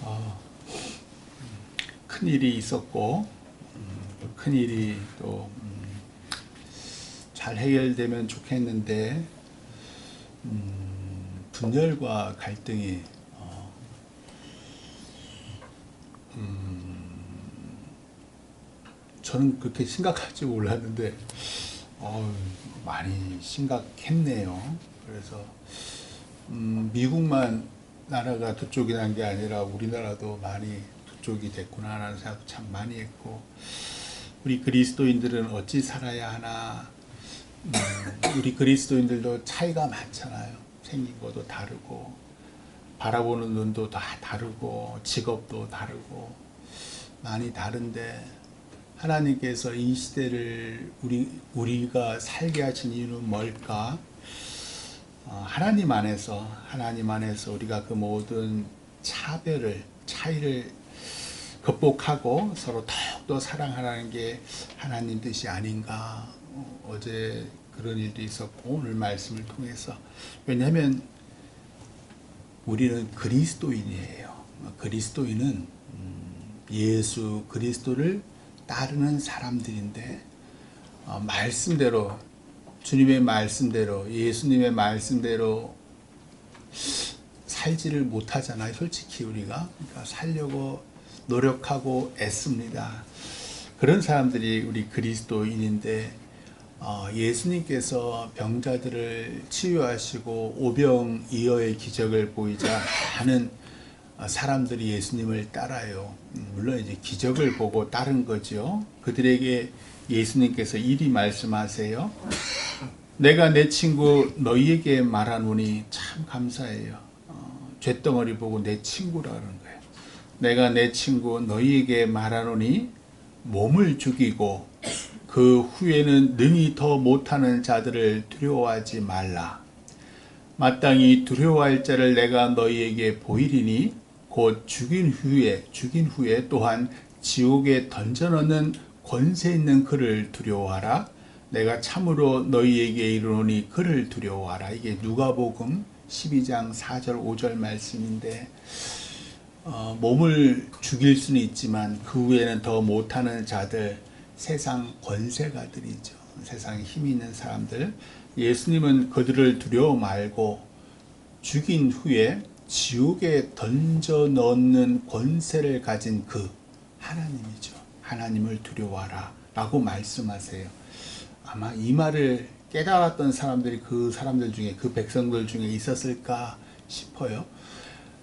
어, 큰 일이 있었고 큰 일이 또 잘 해결되면 좋겠는데 분열과 갈등이 저는 그렇게 심각할지 몰랐는데 많이 심각했네요. 그래서 미국만 나라가 두쪽이라는 게 아니라 우리나라도 많이 두쪽이 됐구나 라는 생각도 참 많이 했고, 우리 그리스도인들은 어찌 살아야 하나. 우리 그리스도인들도 차이가 많잖아요. 생긴 것도 다르고 바라보는 눈도 다 다르고 직업도 다르고 많이 다른데, 하나님께서 이 시대를 우리가 살게 하신 이유는 뭘까? 하나님 안에서 우리가 그 모든 차이를 극복하고 서로 더욱더 사랑하라는 게 하나님 뜻이 아닌가. 어제 그런 일도 있었고 오늘 말씀을 통해서, 왜냐하면 우리는 그리스도인이에요. 그리스도인은 예수 그리스도를 따르는 사람들인데, 말씀대로, 주님의 말씀대로, 예수님의 말씀대로 살지를 못하잖아요. 솔직히 우리가. 그러니까 살려고 노력하고 애씁니다. 그런 사람들이 우리 그리스도인인데, 예수님께서 병자들을 치유하시고 오병이어의 기적을 보이자 많은 사람들이 예수님을 따라요. 물론 이제 기적을 보고 따른 거죠. 그들에게 예수님께서 이리 말씀하세요. 내가 내 친구 너희에게 말하노니, 참 감사해요. 쇳덩어리 보고 내 친구라 그러는 거예요. 내가 내 친구 너희에게 말하노니 몸을 죽이고 그 후에는 능히 더 못하는 자들을 두려워하지 말라. 마땅히 두려워할 자를 내가 너희에게 보이리니 곧 죽인 후에 또한 지옥에 던져넣는 권세 있는 그를 두려워하라. 내가 참으로 너희에게 이르노니 그를 두려워하라. 이게 누가복음 12장 4절 5절 말씀인데, 몸을 죽일 수는 있지만 그 후에는 더 못하는 자들, 세상 권세가들이죠. 세상에 힘이 있는 사람들, 예수님은 그들을 두려워 말고 죽인 후에 지옥에 던져 넣는 권세를 가진 그 하나님이죠. 하나님을 두려워하라 라고 말씀하세요. 아마 이 말을 깨달았던 사람들이 그 사람들 중에, 그 백성들 중에 있었을까 싶어요.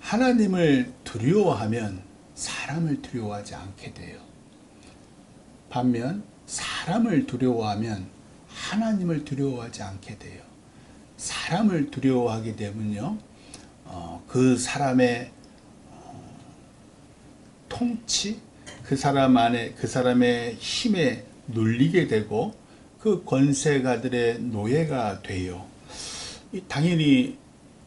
하나님을 두려워하면 사람을 두려워하지 않게 돼요. 반면 사람을 두려워하면 하나님을 두려워하지 않게 돼요. 사람을 두려워하게 되면요, 그 사람의 통치, 그 사람 안에, 그 사람의 힘에 눌리게 되고 그 권세가들의 노예가 돼요. 당연히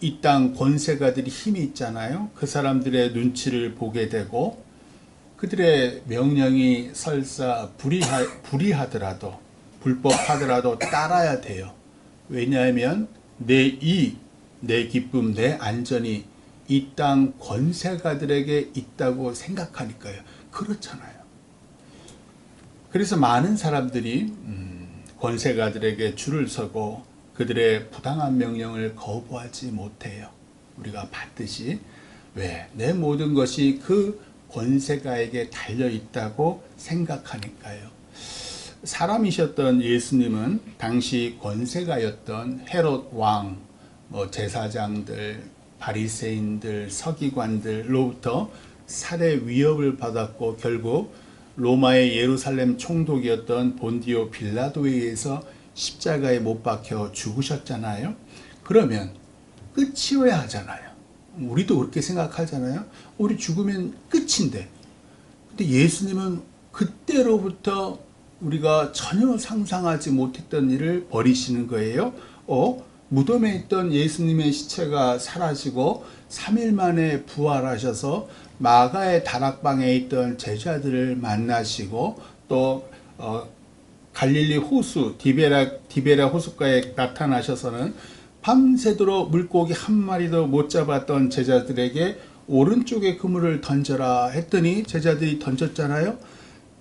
이 땅 권세가들이 힘이 있잖아요. 그 사람들의 눈치를 보게 되고 그들의 명령이 설사 불의하더라도, 불법하더라도 따라야 돼요. 왜냐하면 내 기쁨, 내 안전이 이 땅 권세가들에게 있다고 생각하니까요. 그렇잖아요. 그래서 많은 사람들이 권세가들에게 줄을 서고 그들의 부당한 명령을 거부하지 못해요. 우리가 봤듯이. 왜? 내 모든 것이 그 권세가에게 달려있다고 생각하니까요. 사람이셨던 예수님은 당시 권세가였던 헤롯 왕, 제사장들, 바리새인들, 서기관들로부터 살해 위협을 받았고 결국 로마의 예루살렘 총독이었던 본디오 빌라도에 의해서 십자가에 못 박혀 죽으셨잖아요. 그러면 끝이어야 하잖아요. 우리도 그렇게 생각하잖아요. 우리 죽으면 끝인데. 근데 예수님은 그때로부터 우리가 전혀 상상하지 못했던 일을 벌이시는 거예요. 무덤에 있던 예수님의 시체가 사라지고 3일 만에 부활하셔서 마가의 다락방에 있던 제자들을 만나시고 또 갈릴리 호수 디베라 호숫가에 나타나셔서는 밤새도록 물고기 한 마리도 못 잡았던 제자들에게 오른쪽에 그물을 던져라 했더니 제자들이 던졌잖아요.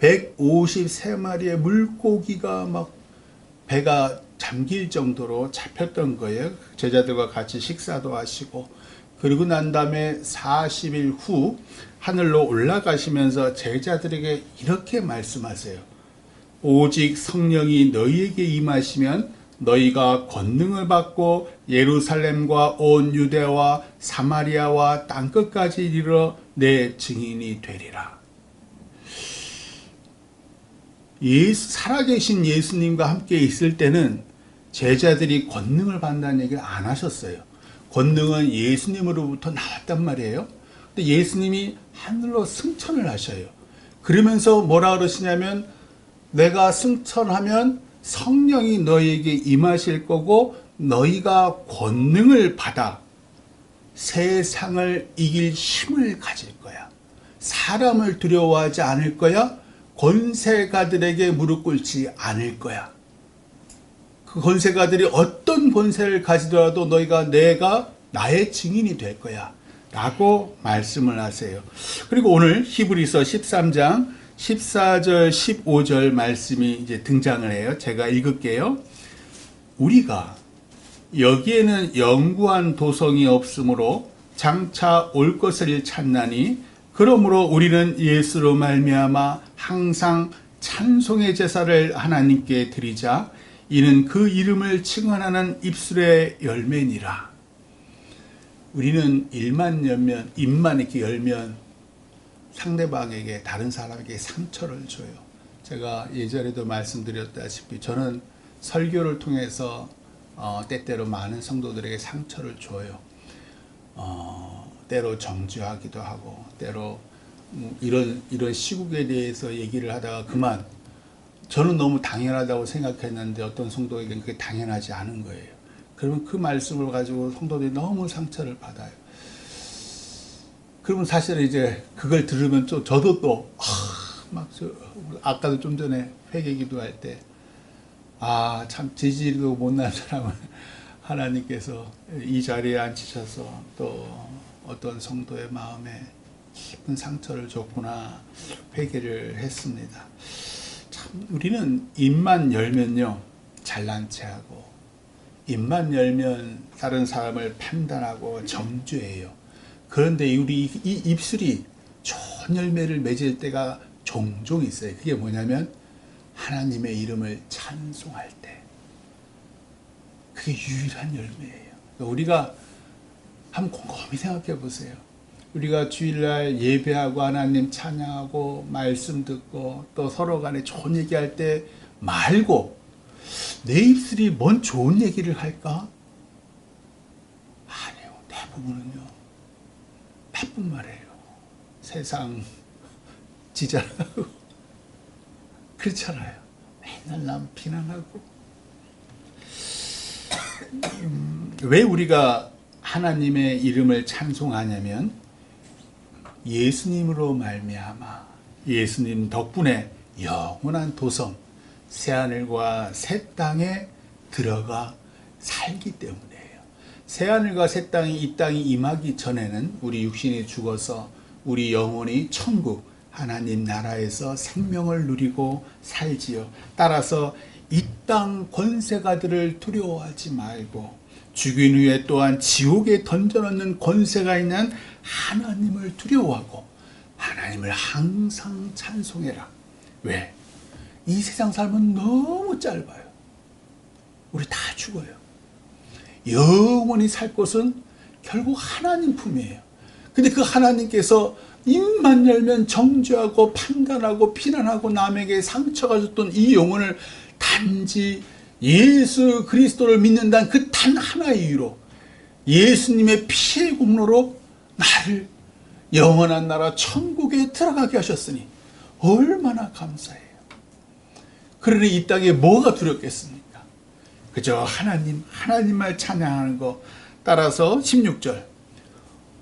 153마리의 물고기가 막 배가 잠길 정도로 잡혔던 거예요. 제자들과 같이 식사도 하시고, 그리고 난 다음에 40일 후 하늘로 올라가시면서 제자들에게 이렇게 말씀하세요. 오직 성령이 너희에게 임하시면 너희가 권능을 받고 예루살렘과 온 유대와 사마리아와 땅끝까지 이르러 내 증인이 되리라. 살아계신 예수님과 함께 있을 때는 제자들이 권능을 받는다는 얘기를 안 하셨어요. 권능은 예수님으로부터 나왔단 말이에요. 근데 예수님이 하늘로 승천을 하셔요. 그러면서 뭐라 그러시냐면, 내가 승천하면 성령이 너희에게 임하실 거고 너희가 권능을 받아 세상을 이길 힘을 가질 거야. 사람을 두려워하지 않을 거야. 권세가들에게 무릎 꿇지 않을 거야. 그 권세가들이 어떤 권세를 가지더라도 내가 나의 증인이 될 거야 라고 말씀을 하세요. 그리고 오늘 히브리서 13장 14절 15절 말씀이 이제 등장을 해요. 제가 읽을게요. 우리가 여기에는 영구한 도성이 없으므로 장차 올 것을 찾나니, 그러므로 우리는 예수로 말미암아 항상 찬송의 제사를 하나님께 드리자. 이는 그 이름을 칭언하는 입술의 열매니라. 우리는 입만 이렇게 열면 상대방에게, 다른 사람에게 상처를 줘요. 제가 예전에도 말씀드렸다시피 저는 설교를 통해서 때때로 많은 성도들에게 상처를 줘요. 때로 정죄하기도 하고, 때로 이런 시국에 대해서 얘기를 하다가 그만, 저는 너무 당연하다고 생각했는데 어떤 성도에게는 그게 당연하지 않은 거예요. 그러면 그 말씀을 가지고 성도들이 너무 상처를 받아요. 그러면 사실은 이제 그걸 들으면 저도 또 아까도 좀 전에 회개 기도할 때 참 지지리도 못난 사람을 하나님께서 이 자리에 앉히셔서 또 어떤 성도의 마음에 깊은 상처를 줬구나 회개를 했습니다. 참 우리는 입만 열면요 잘난 체하고, 입만 열면 다른 사람을 판단하고 정죄해요. 그런데 우리 이 입술이 좋은 열매를 맺을 때가 종종 있어요. 그게 뭐냐면 하나님의 이름을 찬송할 때, 그게 유일한 열매예요. 우리가 한번 곰곰이 생각해 보세요. 우리가 주일날 예배하고 하나님 찬양하고 말씀 듣고 또 서로 간에 좋은 얘기할 때 말고 내 입술이 뭔 좋은 얘기를 할까? 아니요. 대부분은요 나쁜 말이에요. 세상 지랄하고 그렇잖아요. 맨날 남 비난하고. 왜 우리가 하나님의 이름을 찬송하냐면 예수님으로 말미암아, 예수님 덕분에 영원한 도성 새하늘과 새 땅에 들어가 살기 때문이에요. 새하늘과 새 땅이, 이 땅이 임하기 전에는 우리 육신이 죽어서 우리 영혼이 천국 하나님 나라에서 생명을 누리고 살지요. 따라서 이 땅 권세가들을 두려워하지 말고 죽인 후에 또한 지옥에 던져놓는 권세가 있는 하나님을 두려워하고 하나님을 항상 찬송해라. 왜? 이 세상 삶은 너무 짧아요. 우리 다 죽어요. 영원히 살 곳은 결국 하나님 품이에요. 근데 그 하나님께서 입만 열면 정죄하고 판단하고 비난하고 남에게 상처가 줬던 이 영혼을 단지 예수 그리스도를 믿는다는 그 단 하나의 이유로, 예수님의 피의 공로로 나를 영원한 나라 천국에 들어가게 하셨으니 얼마나 감사해요. 그러니 이 땅에 뭐가 두렵겠습니까? 그저 하나님만 찬양하는 거. 따라서 16절,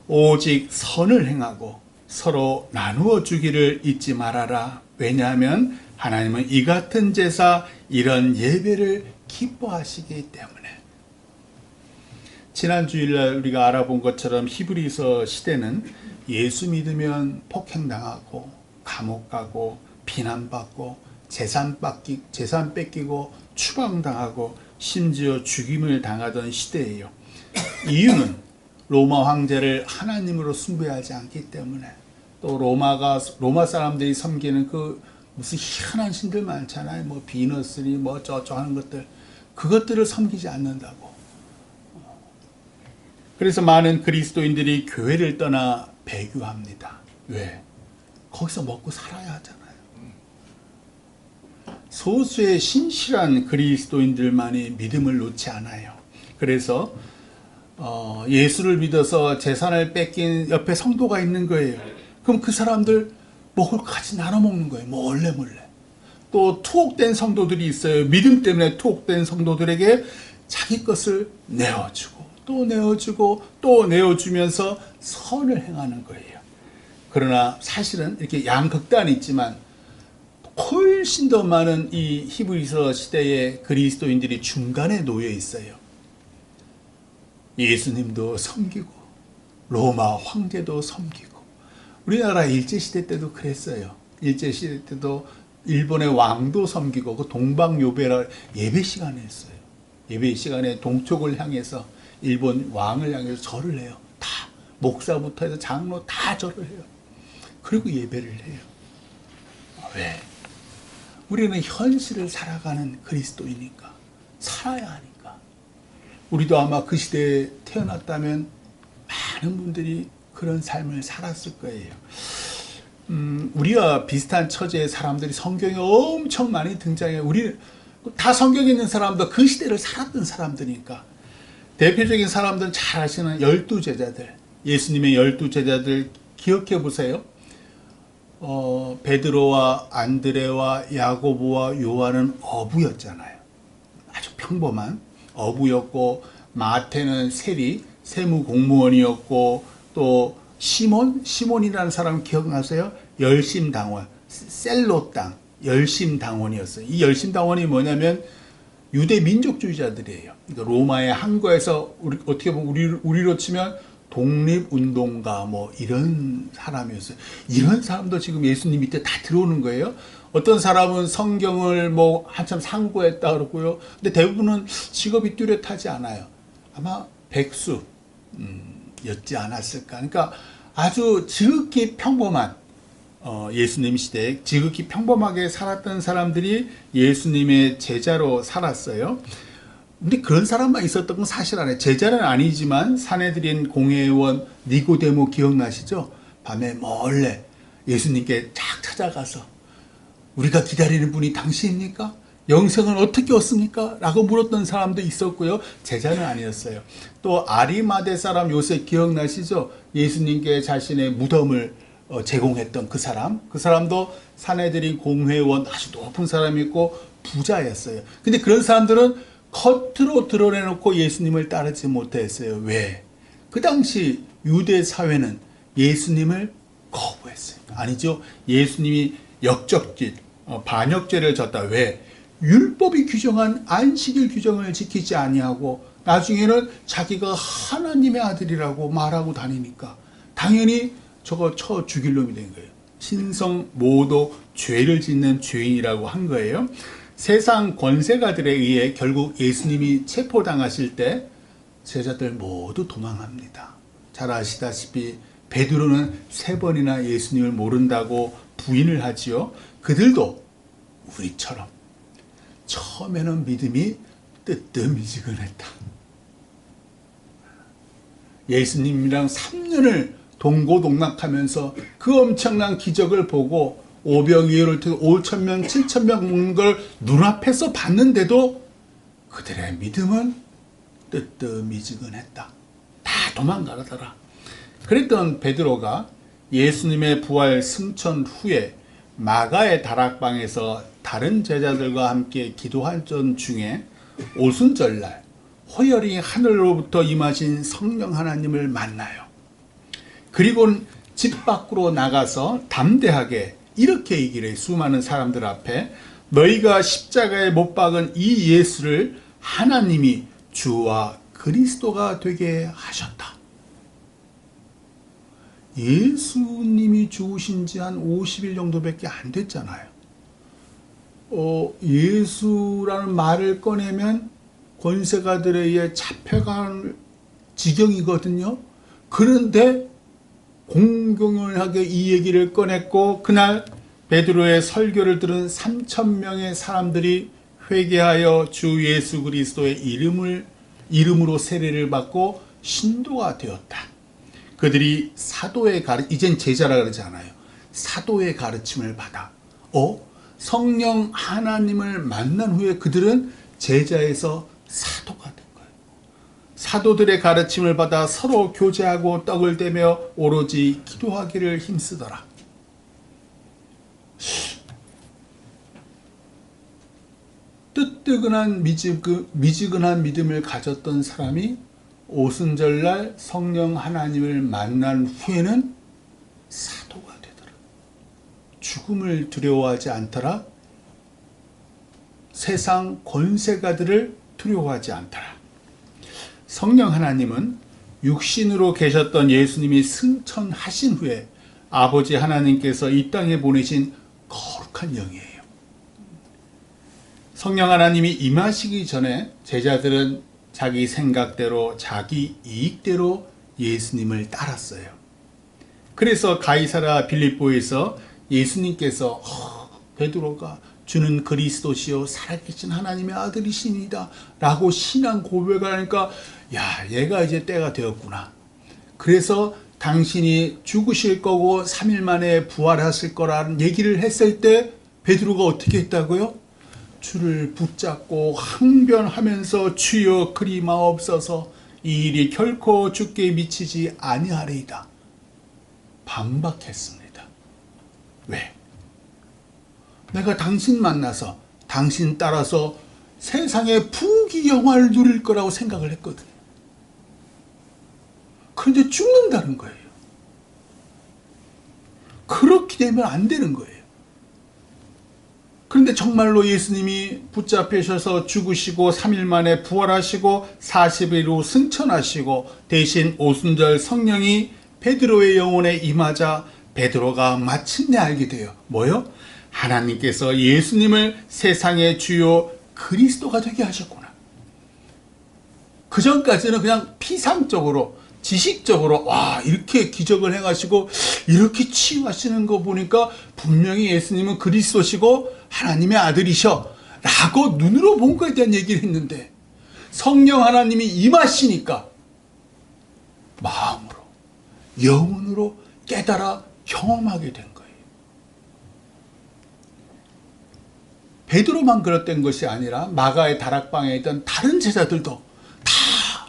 오직 선을 행하고 서로 나누어 주기를 잊지 말아라. 왜냐하면 하나님은 이 같은 제사, 이런 예배를 기뻐하시기 때문에. 지난 주일날 우리가 알아본 것처럼 히브리서 시대는 예수 믿으면 폭행당하고 감옥 가고 비난받고 재산 뺏기고 추방당하고 심지어 죽임을 당하던 시대예요. 이유는 로마 황제를 하나님으로 숭배하지 않기 때문에, 또 로마 사람들이 섬기는 그 무슨 희한한 신들 많잖아요. 뭐 비너스니 뭐 저저 하는 것들, 그것들을 섬기지 않는다고. 그래서 많은 그리스도인들이 교회를 떠나 배교합니다. 왜? 거기서 먹고 살아야 하잖아요. 소수의 신실한 그리스도인들만이 믿음을 놓지 않아요. 그래서 예수를 믿어서 재산을 뺏긴 옆에 성도가 있는 거예요. 그럼 그 사람들 먹을 거 같이 나눠 먹는 거예요. 몰래. 또 투옥된 성도들이 있어요. 믿음 때문에 투옥된 성도들에게 자기 것을 내어주고 또 내어주고 또 내어주면서 선을 행하는 거예요. 그러나 사실은 이렇게 양극단이 있지만 훨씬 더 많은 이 히브리서 시대의 그리스도인들이 중간에 놓여 있어요. 예수님도 섬기고 로마 황제도 섬기고, 우리나라 일제시대 때도 그랬어요. 일제시대 때도 일본의 왕도 섬기고, 그 동방요배라 예배 시간에 했어요. 예배 시간에 동쪽을 향해서 일본 왕을 향해서 절을 해요. 다 목사부터 해서 장로 다 절을 해요. 그리고 예배를 해요. 왜? 우리는 현실을 살아가는 그리스도이니까, 살아야 하니까. 우리도 아마 그 시대에 태어났다면 많은 분들이 그런 삶을 살았을 거예요. 우리와 비슷한 처지의 사람들이 성경에 엄청 많이 등장해요. 우리 다 성경에 있는 사람도 그 시대를 살았던 사람들이니까. 대표적인 사람들은 잘 아시는 12제자들, 예수님의 12제자들 기억해 보세요. 베드로와 안드레와 야고보와 요한은 어부였잖아요. 아주 평범한 어부였고, 마태는 세무 공무원이었고, 또 시몬이라는 사람 기억나세요? 열심당원, 셀로 땅 열심당원이었어요. 이 열심당원이 뭐냐면 유대 민족주의자들이에요. 그러니까 로마의 항거에서 어떻게 보면 우리로 치면 독립운동가 뭐 이런 사람이었어요. 이런 사람도 지금 예수님 밑에 다 들어오는 거예요. 어떤 사람은 성경을 뭐 한참 상고했다 그러고요. 근데 대부분은 직업이 뚜렷하지 않아요. 아마 백수 였지 않았을까. 그러니까 아주 지극히 평범한 예수님 시대에 지극히 평범하게 살았던 사람들이 예수님의 제자로 살았어요. 근데 그런 사람만 있었던 건 사실 아니에요. 제자는 아니지만 사내들인 공회원 니고데모 기억나시죠? 밤에 몰래 예수님께 쫙 찾아가서 우리가 기다리는 분이 당신입니까? 영생은 어떻게 얻습니까? 라고 물었던 사람도 있었고요. 제자는 아니었어요. 또 아리마대 사람 요셉 기억나시죠? 예수님께 자신의 무덤을 제공했던 그 사람도 사내들인 공회원 아주 높은 사람이었고 부자였어요. 근데 그런 사람들은 겉으로 드러내놓고 예수님을 따르지 못했어요. 왜? 그 당시 유대 사회는 예수님을 거부했어요. 아니죠. 예수님이 역적죄, 반역죄를 졌다. 왜? 율법이 규정한 안식일 규정을 지키지 아니하고 나중에는 자기가 하나님의 아들이라고 말하고 다니니까 당연히 저거 쳐 죽일 놈이 된 거예요. 신성 모도 죄를 짓는 죄인이라고 한 거예요. 세상 권세가들에 의해 결국 예수님이 체포당하실 때 제자들 모두 도망합니다. 잘 아시다시피 베드로는 3번이나 예수님을 모른다고 부인을 하지요. 그들도 우리처럼 처음에는 믿음이 뜨뜻미지근했다. 예수님이랑 3년을 동고동락하면서 그 엄청난 기적을 보고 오병이어를 통해 5,000명, 7,000명 먹는 걸 눈앞에서 봤는데도 그들의 믿음은 뜨뜻미지근했다. 다 도망가더라. 그랬던 베드로가 예수님의 부활 승천 후에 마가의 다락방에서 다른 제자들과 함께 기도하던 중에 오순절날 호열히 하늘로부터 임하신 성령 하나님을 만나요. 그리고는 집 밖으로 나가서 담대하게 이렇게 얘기를 해요. 수많은 사람들 앞에 너희가 십자가에 못 박은 이 예수를 하나님이 주와 그리스도가 되게 하셨다. 예수님이 죽으신 지 한 50일 정도밖에 안 됐잖아요. 예수라는 말을 꺼내면 권세가들에 의해 잡혀갈 지경이거든요. 그런데 공공연하게 이 얘기를 꺼냈고, 그날 베드로의 설교를 들은 3,000명의 사람들이 회개하여 주 예수 그리스도의 이름으로 세례를 받고 신도가 되었다. 그들이 이젠 제자라 그러지 않아요. 사도의 가르침을 받아 성령 하나님을 만난 후에 그들은 제자에서 사도가 된 거예요. 사도들의 가르침을 받아 서로 교제하고 떡을 떼며 오로지 기도하기를 힘쓰더라. 뜨뜨근한 미지근한 믿음을 가졌던 사람이 오순절날 성령 하나님을 만난 후에는 사도가 되더라. 죽음을 두려워하지 않더라. 세상 권세가들을 두려워하지 않더라. 성령 하나님은 육신으로 계셨던 예수님이 승천하신 후에 아버지 하나님께서 이 땅에 보내신 거룩한 영이에요. 성령 하나님이 임하시기 전에 제자들은 자기 생각대로 자기 이익대로 예수님을 따랐어요. 그래서 가이사라 빌립보에서 예수님께서 베드로가 주는 그리스도시요 살아계신 하나님의 아들이시니다 라고 신앙 고백을 하니까 얘가 이제 때가 되었구나. 그래서 당신이 죽으실 거고 3일 만에 부활하실 거라는 얘기를 했을 때 베드로가 어떻게 했다고요? 주를 붙잡고 항변하면서 주여 그리 마옵소서, 이 일이 결코 주께 미치지 아니하리이다. 반박했습니다. 왜? 내가 당신 만나서 당신 따라서 세상의 부귀영화를 누릴 거라고 생각을 했거든. 그런데 죽는다는 거예요. 그렇게 되면 안 되는 거예요. 그런데 정말로 예수님이 붙잡히셔서 죽으시고 3일 만에 부활하시고 40일 후 승천하시고 대신 오순절 성령이 베드로의 영혼에 임하자 베드로가 마침내 알게 돼요. 뭐요? 하나님께서 예수님을 세상의 주요 그리스도가 되게 하셨구나. 그 전까지는 그냥 피상적으로 지식적으로 이렇게 기적을 행하시고 이렇게 치유하시는 거 보니까 분명히 예수님은 그리스도시고 하나님의 아들이셔 라고 눈으로 본 거에 대한 얘기를 했는데, 성령 하나님이 임하시니까 마음으로 영혼으로 깨달아 경험하게 된 거예요. 베드로만 그랬던 것이 아니라 마가의 다락방에 있던 다른 제자들도 다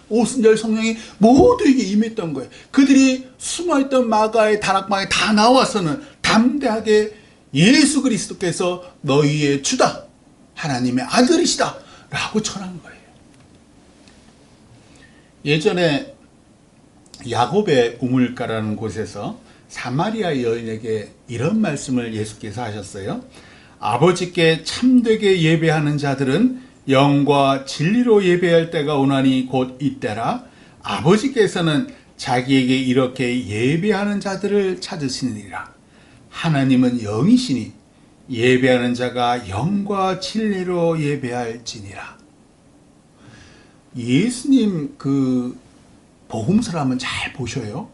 오순절 성령이 모두에게 임했던 거예요. 그들이 숨어있던 마가의 다락방에 다 나와서는 담대하게 예수 그리스도께서 너희의 주다, 하나님의 아들이시다 라고 전한 거예요. 예전에 야곱의 우물가라는 곳에서 사마리아 여인에게 이런 말씀을 예수께서 하셨어요. 아버지께 참되게 예배하는 자들은 영과 진리로 예배할 때가 오나니 곧 이때라. 아버지께서는 자기에게 이렇게 예배하는 자들을 찾으시느니라. 하나님은 영이시니 예배하는 자가 영과 진리로 예배할지니라. 예수님 복음서를 한번 잘 보셔요.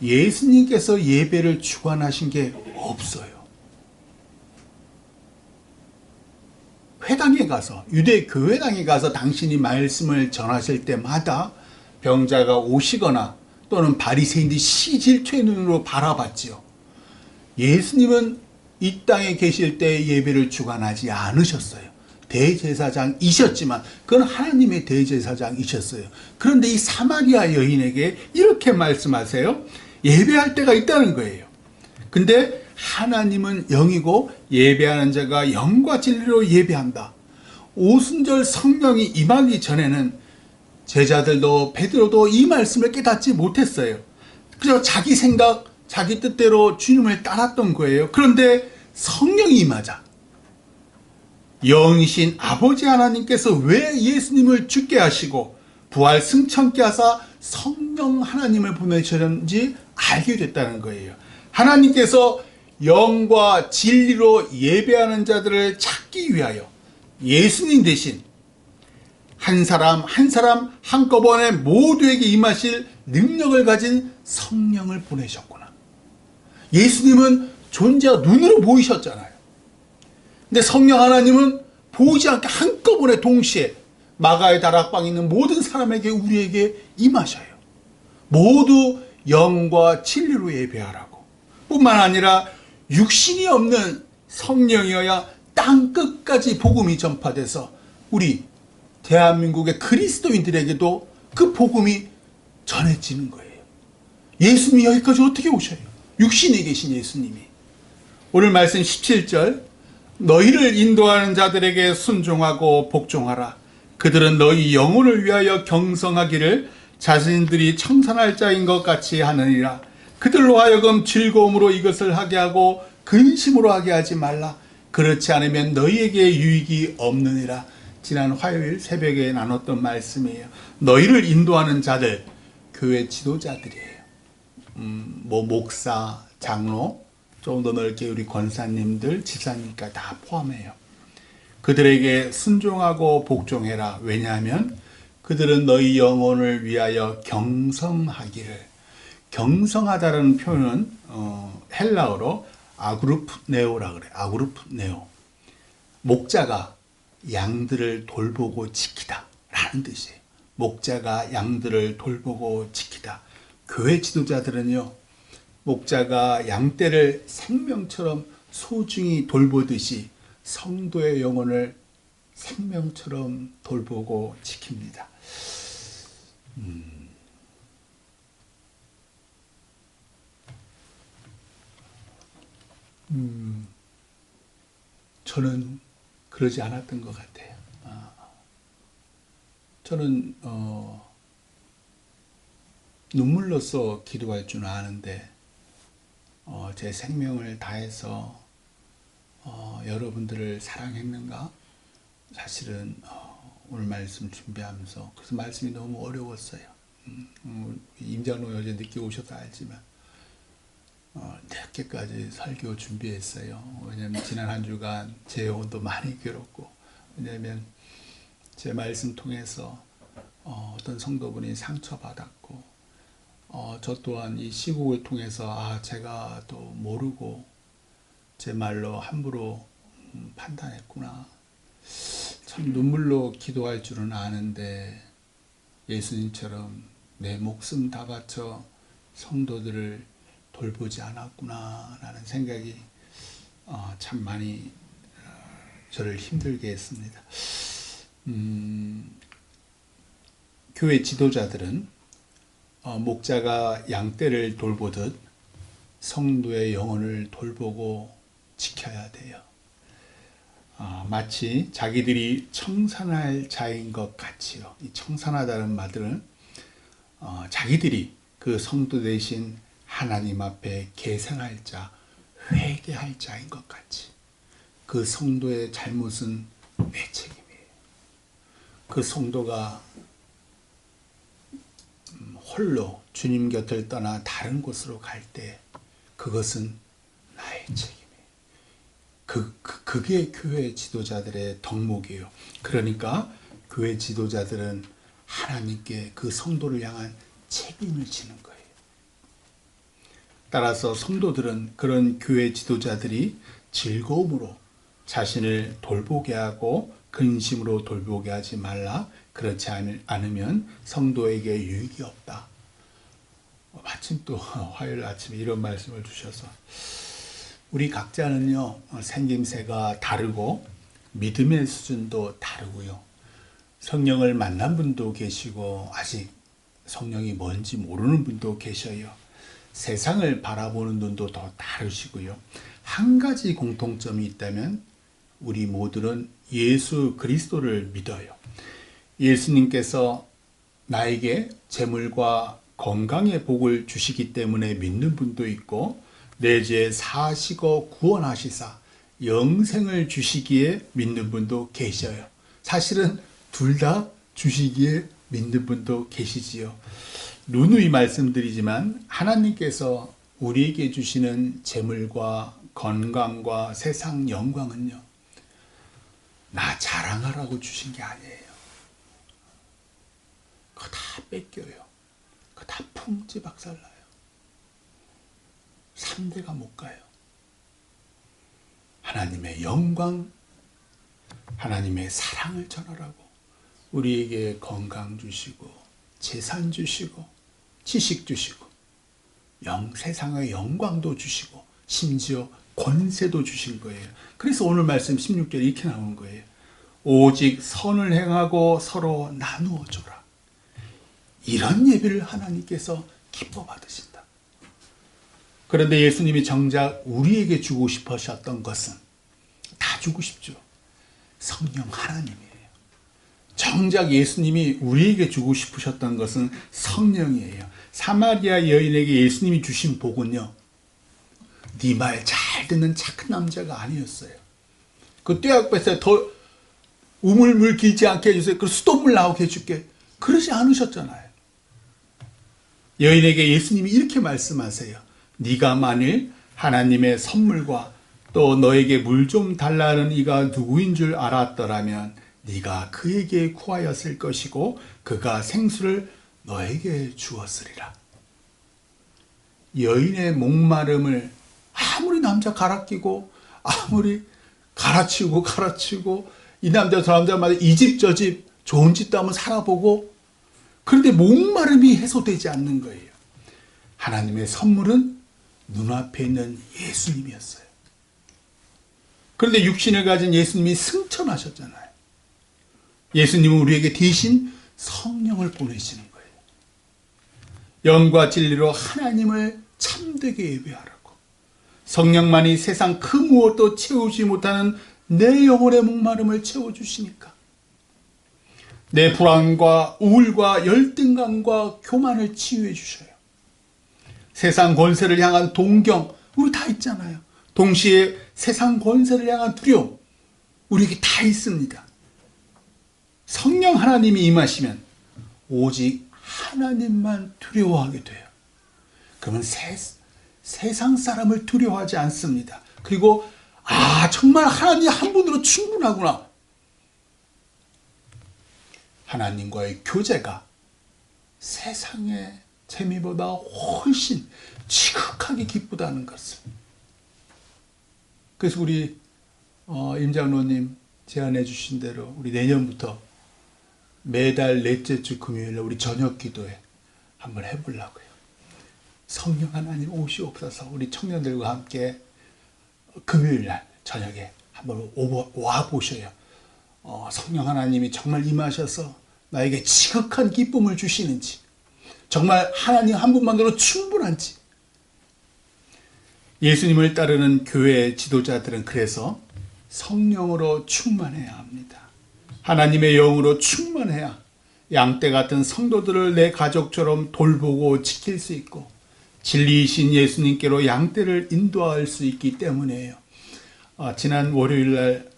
예수님께서 예배를 주관하신 게 없어요. 회당에 가서, 유대 교회당에 가서 당신이 말씀을 전하실 때마다 병자가 오시거나 또는 바리새인들이 시질투의 눈으로 바라봤지요. 예수님은 이 땅에 계실 때 예배를 주관하지 않으셨어요. 대제사장이셨지만 그건 하나님의 대제사장이셨어요. 그런데 이 사마리아 여인에게 이렇게 말씀하세요. 예배할 때가 있다는 거예요. 근데 하나님은 영이고 예배하는 자가 영과 진리로 예배한다. 오순절 성령이 임하기 전에는 제자들도 베드로도 이 말씀을 깨닫지 못했어요. 그래서 자기 생각, 자기 뜻대로 주님을 따랐던 거예요. 그런데 성령이 임하자 영이신 아버지 하나님께서 왜 예수님을 죽게 하시고 부활 승천케 하사 성령 하나님을 보내셨는지 알게 됐다는 거예요. 하나님께서 영과 진리로 예배하는 자들을 찾기 위하여 예수님 대신 한 사람 한 사람 한꺼번에 모두에게 임하실 능력을 가진 성령을 보내셨구나. 예수님은 존재가 눈으로 보이셨잖아요. 근데 성령 하나님은 보이지 않게 한꺼번에 동시에 마가의 다락방에 있는 모든 사람에게 우리에게 임하셔요. 모두 영과 진리로 예배하라고. 뿐만 아니라 육신이 없는 성령이어야 땅 끝까지 복음이 전파돼서 우리 대한민국의 그리스도인들에게도 그 복음이 전해지는 거예요. 예수님이 여기까지 어떻게 오셔요? 육신에 계신 예수님이. 오늘 말씀 17절, 너희를 인도하는 자들에게 순종하고 복종하라. 그들은 너희 영혼을 위하여 경성하기를 자신들이 청산할 자인 것 같이 하느니라. 그들로 하여금 즐거움으로 이것을 하게 하고 근심으로 하게 하지 말라. 그렇지 않으면 너희에게 유익이 없느니라. 지난 화요일 새벽에 나눴던 말씀이에요. 너희를 인도하는 자들, 교회 지도자들이에요. 목사, 장로, 좀 더 넓게 우리 권사님들, 집사님까지 다 포함해요. 그들에게 순종하고 복종해라. 왜냐하면 그들은 너희 영혼을 위하여 경성하기를. 경성하다라는 표현은 헬라어로 아그루프네오라 그래. 아그루프네오. 목자가 양들을 돌보고 지키다 라는 뜻이에요. 목자가 양들을 돌보고 지키다. 교회 지도자들은요, 목자가 양떼를 생명처럼 소중히 돌보듯이 성도의 영혼을 생명처럼 돌보고 지킵니다. 저는 그러지 않았던 것 같아요. 저는 눈물로써 기도할 줄 아는데 제 생명을 다해서 여러분들을 사랑했는가? 사실은 오늘 말씀 준비하면서 그래서 말씀이 너무 어려웠어요. 임장로 어제 늦게 오셔서 알지만 늦게까지 설교 준비했어요. 왜냐하면 지난 한 주간 제 영혼도 많이 괴롭고, 왜냐하면 제 말씀 통해서 어떤 성도분이 상처받았고, 저 또한 이 시국을 통해서 제가 또 모르고 제 말로 함부로 판단했구나. 참 눈물로 기도할 줄은 아는데 예수님처럼 내 목숨 다 바쳐 성도들을 돌보지 않았구나 라는 생각이 참 많이 저를 힘들게 했습니다. 교회 지도자들은 목자가 양떼를 돌보듯 성도의 영혼을 돌보고 지켜야 돼요. 마치 자기들이 청산할 자인 것 같이요. 이 청산하다는 말들은 자기들이 그 성도 대신 하나님 앞에 계산할 자, 회개할 자인 것 같이 그 성도의 잘못은 내 책임이에요. 그 성도가 홀로 주님 곁을 떠나 다른 곳으로 갈 때 그것은 나의 책임이에요. 그게 교회 지도자들의 덕목이에요. 그러니까 교회 지도자들은 하나님께 그 성도를 향한 책임을 지는 거예요. 따라서 성도들은 그런 교회 지도자들이 즐거움으로 자신을 돌보게 하고 근심으로 돌보게 하지 말라. 그렇지 않으면 성도에게 유익이 없다. 마침 또 화요일 아침에 이런 말씀을 주셔서, 우리 각자는요 생김새가 다르고 믿음의 수준도 다르고요, 성령을 만난 분도 계시고 아직 성령이 뭔지 모르는 분도 계셔요. 세상을 바라보는 눈도 더 다르시고요. 한 가지 공통점이 있다면 우리 모두는 예수 그리스도를 믿어요. 예수님께서 나에게 재물과 건강의 복을 주시기 때문에 믿는 분도 있고, 내 죄 사하시고 구원하시사 영생을 주시기에 믿는 분도 계셔요. 사실은 둘 다 주시기에 믿는 분도 계시지요. 누누이 말씀드리지만 하나님께서 우리에게 주시는 재물과 건강과 세상 영광은요, 나 자랑하라고 주신 게 아니에요. 그거 다 뺏겨요. 그거 다 풍지박살나요. 3대가 못 가요. 하나님의 영광, 하나님의 사랑을 전하라고 우리에게 건강 주시고 재산 주시고 지식 주시고 세상의 영광도 주시고 심지어 권세도 주신 거예요. 그래서 오늘 말씀 16절에 이렇게 나온 거예요. 오직 선을 행하고 서로 나누어 줘라. 이런 예배를 하나님께서 기뻐 받으신다. 그런데 예수님이 정작 우리에게 주고 싶으셨던 것은 다 주고 싶죠. 성령 하나님이에요. 정작 예수님이 우리에게 주고 싶으셨던 것은 성령이에요. 사마리아 여인에게 예수님이 주신 복은요, 네 말 잘 듣는 착한 남자가 아니었어요. 그 떼약볕에 더 우물물 길지 않게 해주세요. 그 수돗물 나오게 해줄게. 그러지 않으셨잖아요. 여인에게 예수님이 이렇게 말씀하세요. 네가 만일 하나님의 선물과 또 너에게 물 좀 달라는 이가 누구인 줄 알았더라면 네가 그에게 구하였을 것이고 그가 생수를 너에게 주었으리라. 여인의 목마름을 아무리 남자 갈아끼고 아무리 갈아치우고 이 남자 저 남자마다 이 집 저 집 좋은 집도 한번 살아보고, 그런데 목마름이 해소되지 않는 거예요. 하나님의 선물은 눈앞에 있는 예수님이었어요. 그런데 육신을 가진 예수님이 승천하셨잖아요. 예수님은 우리에게 대신 성령을 보내시는 거예요. 영과 진리로 하나님을 참되게 예배하라고. 성령만이 세상 그 무엇도 채우지 못하는 내 영혼의 목마름을 채워주시니까. 내 불안과 우울과 열등감과 교만을 치유해 주셔요. 세상 권세를 향한 동경, 우리 다 있잖아요. 동시에 세상 권세를 향한 두려움, 우리에게 다 있습니다. 성령 하나님이 임하시면 오직 하나님만 두려워하게 돼요. 그러면 세상 사람을 두려워하지 않습니다. 그리고 정말 하나님 한 분으로 충분하구나. 하나님과의 교제가 세상의 재미보다 훨씬 지극하게 기쁘다는 것을. 그래서 우리 임 장로님 제안해 주신 대로 우리 내년부터 매달 넷째 주 금요일에 우리 저녁 기도회 한번 해보려고요. 성령 하나님 오시옵소서. 우리 청년들과 함께 금요일날 저녁에 한번 와보셔요. 성령 하나님이 정말 임하셔서 나에게 지극한 기쁨을 주시는지, 정말 하나님 한 분만으로 충분한지. 예수님을 따르는 교회 지도자들은 그래서 성령으로 충만해야 합니다. 하나님의 영으로 충만해야 양떼 같은 성도들을 내 가족처럼 돌보고 지킬 수 있고 진리이신 예수님께로 양떼를 인도할 수 있기 때문이에요. 지난 월요일날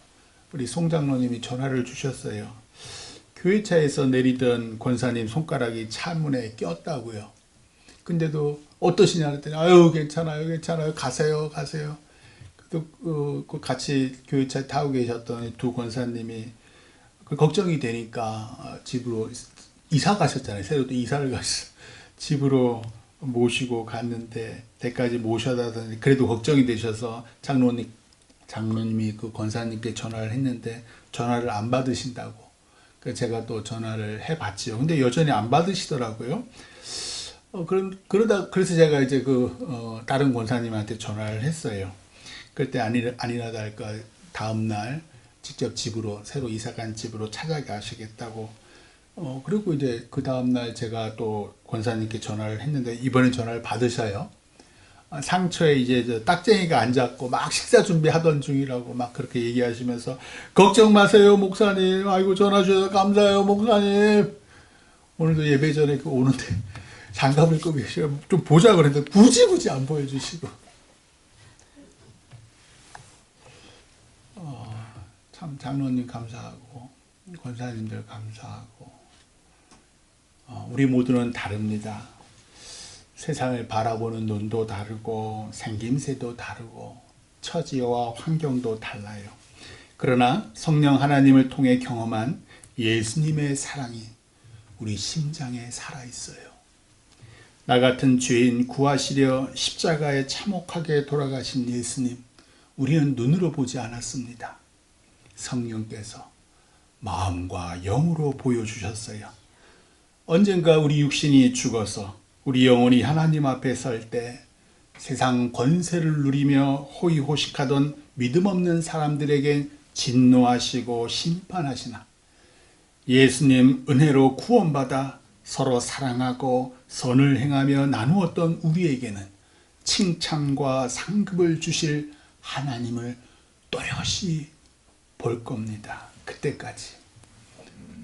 우리 송 장로님이 전화를 주셨어요. 교회차에서 내리던 권사님 손가락이 차문에 꼈다고요. 근데도 어떠시냐 그랬더니 괜찮아요 가세요. 또 같이 교회차 타고 계셨던 두 권사님이 걱정이 되니까 집으로 이사 가셨잖아요. 새로 또 이사를 가셨어요. 집으로 모시고 갔는데 댁까지 모셔다 더니 그래도 걱정이 되셔서 장로님이 그 권사님께 전화를 했는데 전화를 안 받으신다고. 그래서 제가 또 전화를 해봤지요. 근데 여전히 안 받으시더라고요. 그래서 제가 이제 다른 권사님한테 전화를 했어요. 그때 아니나 다를까 다음날 직접 집으로, 새로 이사간 집으로 찾아가시겠다고. 그리고 이제 그 다음날 제가 또 권사님께 전화를 했는데 이번엔 전화를 받으셔요. 상처에 이제 딱쟁이가 앉았고 막 식사 준비하던 중이라고 막 그렇게 얘기하시면서 걱정 마세요 목사님. 아이고 전화 주셔서 감사해요 목사님. 오늘도 예배 전에 오는데 장갑을 끄고 계시고 좀 보자 그랬는데 굳이 안 보여주시고. 참 장로님 감사하고 권사님들 감사하고 우리 모두는 다릅니다. 세상을 바라보는 눈도 다르고 생김새도 다르고 처지와 환경도 달라요. 그러나 성령 하나님을 통해 경험한 예수님의 사랑이 우리 심장에 살아있어요. 나 같은 죄인 구하시려 십자가에 참혹하게 돌아가신 예수님, 우리는 눈으로 보지 않았습니다. 성령께서 마음과 영으로 보여주셨어요. 언젠가 우리 육신이 죽어서 우리 영혼이 하나님 앞에 설 때 세상 권세를 누리며 호의호식하던 믿음 없는 사람들에게 진노하시고 심판하시나 예수님 은혜로 구원받아 서로 사랑하고 선을 행하며 나누었던 우리에게는 칭찬과 상급을 주실 하나님을 또렷이 볼 겁니다. 그때까지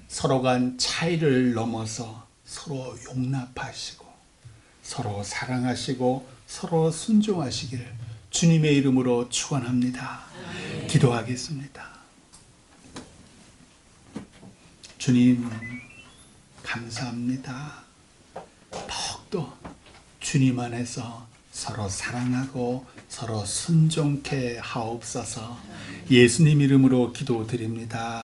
서로 간 차이를 넘어서 서로 용납하시고 서로 사랑하시고 서로 순종하시기를 주님의 이름으로 축원합니다. 기도하겠습니다. 주님 감사합니다. 더욱더 주님 안에서 서로 사랑하고 서로 순종케 하옵소서. 예수님 이름으로 기도드립니다.